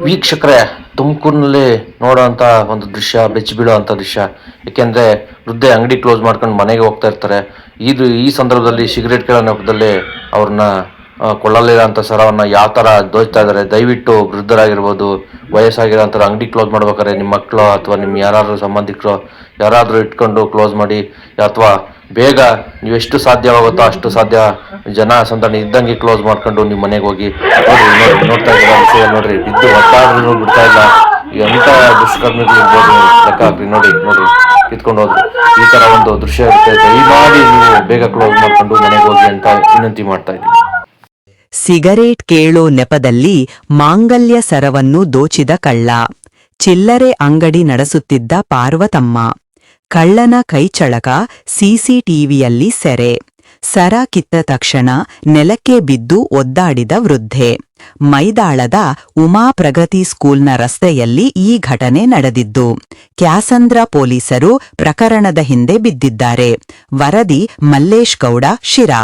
ವೀಕ್ಷಕರೇ, ತುಮಕೂರಿನಲ್ಲಿ ನೋಡೋಂಥ ಒಂದು ದೃಶ್ಯ, ಬೆಚ್ಚಿ ಬೀಳೋವಂಥ ದೃಶ್ಯ. ಏಕೆಂದರೆ ವೃದ್ಧೆ ಅಂಗಡಿ ಕ್ಲೋಸ್ ಮಾಡ್ಕೊಂಡು ಮನೆಗೆ ಹೋಗ್ತಾ ಇರ್ತಾರೆ. ಈ ಸಂದರ್ಭದಲ್ಲಿ ಸಿಗರೇಟ್ ಕೇಳೋ ನೆಪದಲ್ಲಿ ಅವ್ರನ್ನ ಕೊಳ್ಳಲಿರೋಂಥ ಸರವನ್ನು ಯಾವ ಥರ ದೋಚ್ತಾ ಇದ್ದಾರೆ. ದಯವಿಟ್ಟು ವೃದ್ಧರಾಗಿರ್ಬೋದು, ವಯಸ್ಸಾಗಿರೋಂಥವ್ರು ಅಂಗಡಿ ಕ್ಲೋಸ್ ಮಾಡ್ಬೇಕಾದ್ರೆ ನಿಮ್ಮ ಮಕ್ಕಳು ಅಥವಾ ನಿಮ್ಮ ಯಾರಾದರೂ ಸಂಬಂಧಿಕರು ಯಾರಾದರೂ ಇಟ್ಕೊಂಡು ಕ್ಲೋಸ್ ಮಾಡಿ, ಅಥವಾ ಬೇಗ ನೀವು ಎಷ್ಟು ಸಾಧ್ಯವಾಗುತ್ತೋ ಅಷ್ಟು ಸಾಧ್ಯ ಜನ ಸಂದಣಿ ಇದ್ದಂಗೆ ಕ್ಲೋಸ್ ಮಾಡ್ಕೊಂಡು ನಿಮ್ಮ ಮನೆಗೆ ಹೋಗಿ. ನೋಡ್ತಾ ಇದ್ದೀರಾ ವಿಷಯ ನೋಡ್ರಿ, ಬಿದ್ದು ಒತ್ತಾದ್ರೂ ಬಿಡ್ತಾ ಇಲ್ಲ. ಎಂಥ ದುಷ್ಕರ್ಮಿಗಳಿರ್ಬೋದು ಲೆಕ್ಕ ಹಾಕ್ರಿ. ನೋಡಿ ಕಿತ್ಕೊಂಡು ಹೋದ್ರು. ಈ ಥರ ಒಂದು ದೃಶ್ಯ ಇರುತ್ತೆ. ದಯಮಾಡಿ ನೀವು ಬೇಗ ಕ್ಲೋಸ್ ಮಾಡ್ಕೊಂಡು ಮನೆಗೆ ಹೋಗಿ ಅಂತ ವಿನಂತಿ ಮಾಡ್ತಾ ಇದ್ದೀನಿ. ಸಿಗರೇಟ್ ಕೇಳೋ ನೆಪದಲ್ಲಿ ಮಾಂಗಲ್ಯ ಸರವನ್ನು ದೋಚಿದ ಕಳ್ಳ. ಚಿಲ್ಲರೆ ಅಂಗಡಿ ನಡೆಸುತ್ತಿದ್ದ ಪಾರ್ವತಮ್ಮ. ಕಳ್ಳನ ಕೈಚಳಕ ಸಿಸಿಟಿವಿಯಲ್ಲಿ ಸೆರೆ. ಸರ ಕಿತ್ತ ತಕ್ಷಣ ನೆಲಕ್ಕೆ ಬಿದ್ದು ಒದ್ದಾಡಿದ ವೃದ್ಧೆ. ಮೈದಾಳದ ಉಮಾ ಪ್ರಗತಿ ಸ್ಕೂಲ್ನ ರಸ್ತೆಯಲ್ಲಿ ಈ ಘಟನೆ ನಡೆದಿದ್ದು. ಕ್ಯಾಸಂದ್ರ ಪೊಲೀಸರು ಪ್ರಕರಣದ ಹಿಂದೆ ಬಿದ್ದಿದ್ದಾರೆ. ವರದಿ ಮಲ್ಲೇಶ್ ಗೌಡ, ಶಿರಾ.